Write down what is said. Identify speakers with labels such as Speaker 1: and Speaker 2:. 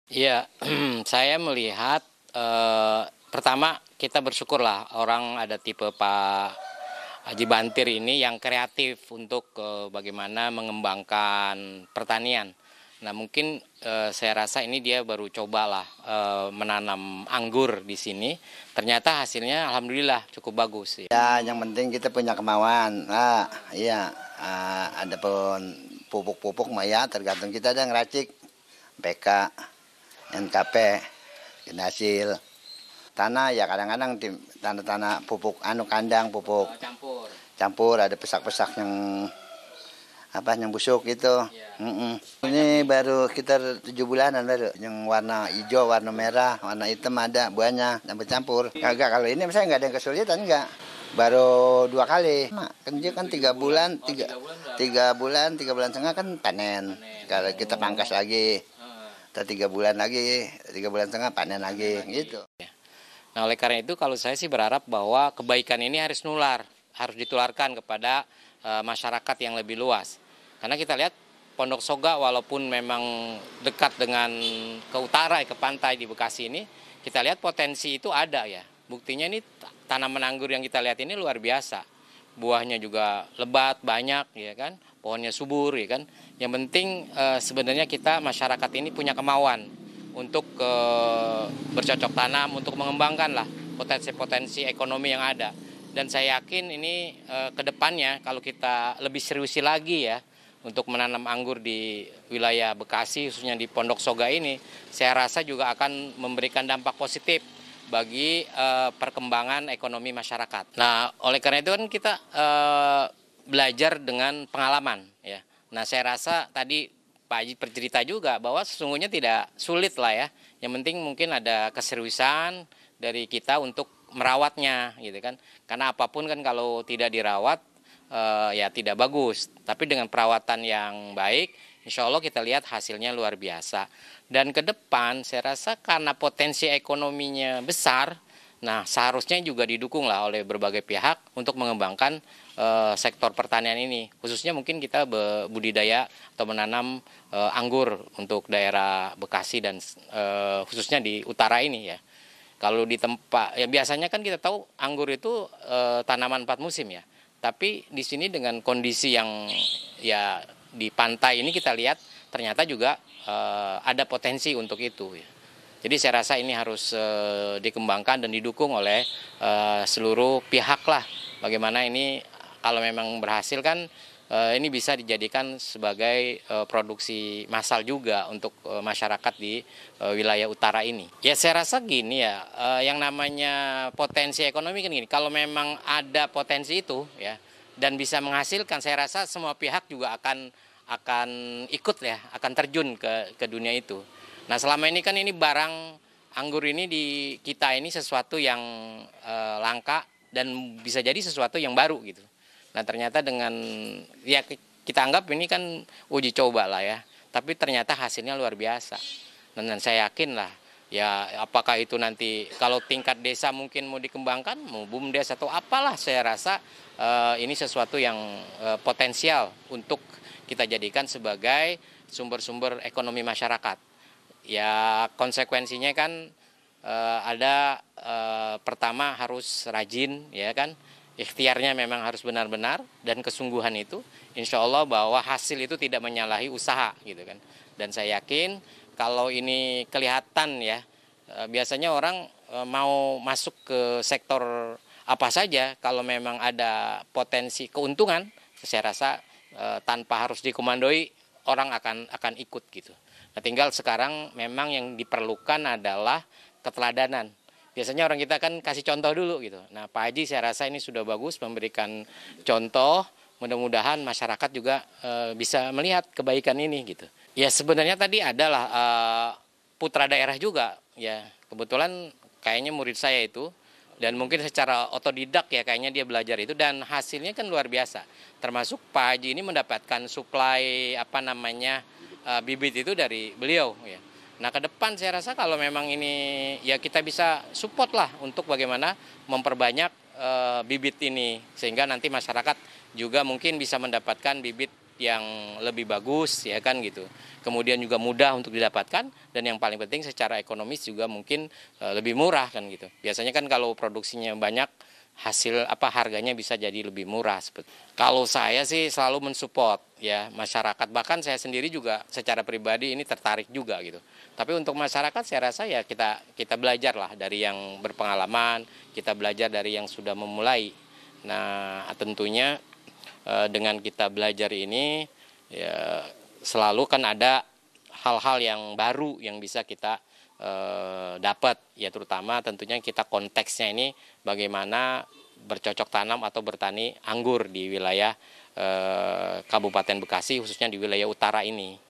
Speaker 1: Iya, saya melihat pertama kita bersyukurlah orang ada tipe Pak Haji Bantir ini yang kreatif untuk bagaimana mengembangkan pertanian. Nah mungkin saya rasa ini dia baru cobalah menanam anggur di sini. Ternyata hasilnya alhamdulillah cukup bagus.
Speaker 2: Ya, yang penting kita punya kemauan. Nah, iya, ada pun pupuk-pupuk mah ya tergantung kita ada ngeracik PK, NKP, hasil tanah ya kadang-kadang tanah-tanah pupuk kandang pupuk
Speaker 1: Campur.
Speaker 2: campur ada pesak-pesak yang busuk gitu. Ini baru sekitar 7 bulanan baru yang warna hijau, warna merah, warna hitam ada buahnya campur-campur. Kagak kalau ini misalnya nggak ada yang kesulitan enggak. Baru 2 kali. Kan dia kan 3 bulan, 3 bulan kan panen. Kalau kita pangkas lagi, kita 3 bulan lagi, 3 bulan setengah panen lagi gitu.
Speaker 1: Nah oleh karena itu kalau saya sih berharap bahwa kebaikan ini harus ditularkan kepada masyarakat yang lebih luas. Karena kita lihat Pondok Soga walaupun memang dekat dengan ke utara, ke pantai di Bekasi ini, kita lihat potensi itu ada ya. Buktinya ini tanaman anggur yang kita lihat ini luar biasa. Buahnya juga lebat, banyak ya kan, pohonnya subur ya kan. Yang penting sebenarnya kita masyarakat ini punya kemauan untuk bercocok tanam, untuk mengembangkan lah potensi-potensi ekonomi yang ada. Dan saya yakin ini ke depannya kalau kita lebih seriusi lagi ya untuk menanam anggur di wilayah Bekasi, khususnya di Pondok Soga ini, saya rasa juga akan memberikan dampak positif bagi perkembangan ekonomi masyarakat. Nah, oleh karena itu kan kita belajar dengan pengalaman ya. Nah, saya rasa tadi Pak Haji bercerita juga bahwa sesungguhnya tidak sulit lah ya. Yang penting mungkin ada keseriusan dari kita untuk merawatnya gitu kan. Karena apapun kan kalau tidak dirawat ya tidak bagus. Tapi dengan perawatan yang baik, insya Allah kita lihat hasilnya luar biasa. Dan ke depan saya rasa karena potensi ekonominya besar, nah seharusnya juga didukung lah oleh berbagai pihak untuk mengembangkan sektor pertanian ini. Khususnya mungkin kita budidaya atau menanam anggur untuk daerah Bekasi dan khususnya di utara ini ya. Kalau di tempat ya biasanya kan kita tahu anggur itu tanaman 4 musim ya. Tapi di sini dengan kondisi yang ya di pantai ini kita lihat ternyata juga ada potensi untuk itu ya. Jadi saya rasa ini harus dikembangkan dan didukung oleh seluruh pihak lah. Bagaimana ini kalau memang berhasil kan ini bisa dijadikan sebagai produksi massal juga untuk masyarakat di wilayah utara ini. Ya saya rasa gini ya, yang namanya potensi ekonomi kan gini, kalau memang ada potensi itu ya dan bisa menghasilkan, saya rasa semua pihak juga akan ikut ya, akan terjun ke dunia itu. Nah selama ini kan ini barang anggur ini di kita ini sesuatu yang langka dan bisa jadi sesuatu yang baru gitu. Nah ternyata dengan ya kita anggap ini kan uji coba lah ya, tapi ternyata hasilnya luar biasa. Dan saya yakin lah ya apakah itu nanti kalau tingkat desa mungkin mau dikembangkan, mau BUMDes atau apalah, saya rasa ini sesuatu yang potensial untuk kita jadikan sebagai sumber-sumber ekonomi masyarakat. Ya konsekuensinya kan ada pertama harus rajin ya kan. Ikhtiarnya memang harus benar-benar dan kesungguhan itu insya Allah bahwa hasil itu tidak menyalahi usaha gitu kan. Dan saya yakin kalau ini kelihatan ya biasanya orang mau masuk ke sektor apa saja kalau memang ada potensi keuntungan, saya rasa tanpa harus dikomandoi orang akan ikut gitu. Nah tinggal sekarang memang yang diperlukan adalah keteladanan. Biasanya orang kita kan kasih contoh dulu gitu. Nah Pak Haji saya rasa ini sudah bagus memberikan contoh. Mudah-mudahan masyarakat juga bisa melihat kebaikan ini gitu. Ya sebenarnya tadi adalah putra daerah juga ya. Kebetulan kayaknya murid saya itu dan mungkin secara otodidak ya kayaknya dia belajar itu dan hasilnya kan luar biasa. Termasuk Pak Haji ini mendapatkan suplai bibit itu dari beliau ya. Nah ke depan saya rasa kalau memang ini ya kita bisa support lah untuk bagaimana memperbanyak bibit ini sehingga nanti masyarakat juga mungkin bisa mendapatkan bibit yang lebih bagus ya kan gitu. Kemudian juga mudah untuk didapatkan dan yang paling penting secara ekonomis juga mungkin lebih murah kan gitu. Biasanya kan kalau produksinya banyak harganya bisa jadi lebih murah seperti. Kalau saya sih selalu mensupport ya masyarakat, bahkan saya sendiri juga secara pribadi ini tertarik juga gitu. Tapi untuk masyarakat saya rasa ya kita belajar lah dari yang berpengalaman, kita belajar dari yang sudah memulai. Nah, tentunya dengan kita belajar ini ya selalu kan ada hal-hal yang baru yang bisa kita dapat, ya terutama tentunya kita konteksnya ini bagaimana bercocok tanam atau bertani anggur di wilayah Kabupaten Bekasi, khususnya di wilayah utara ini.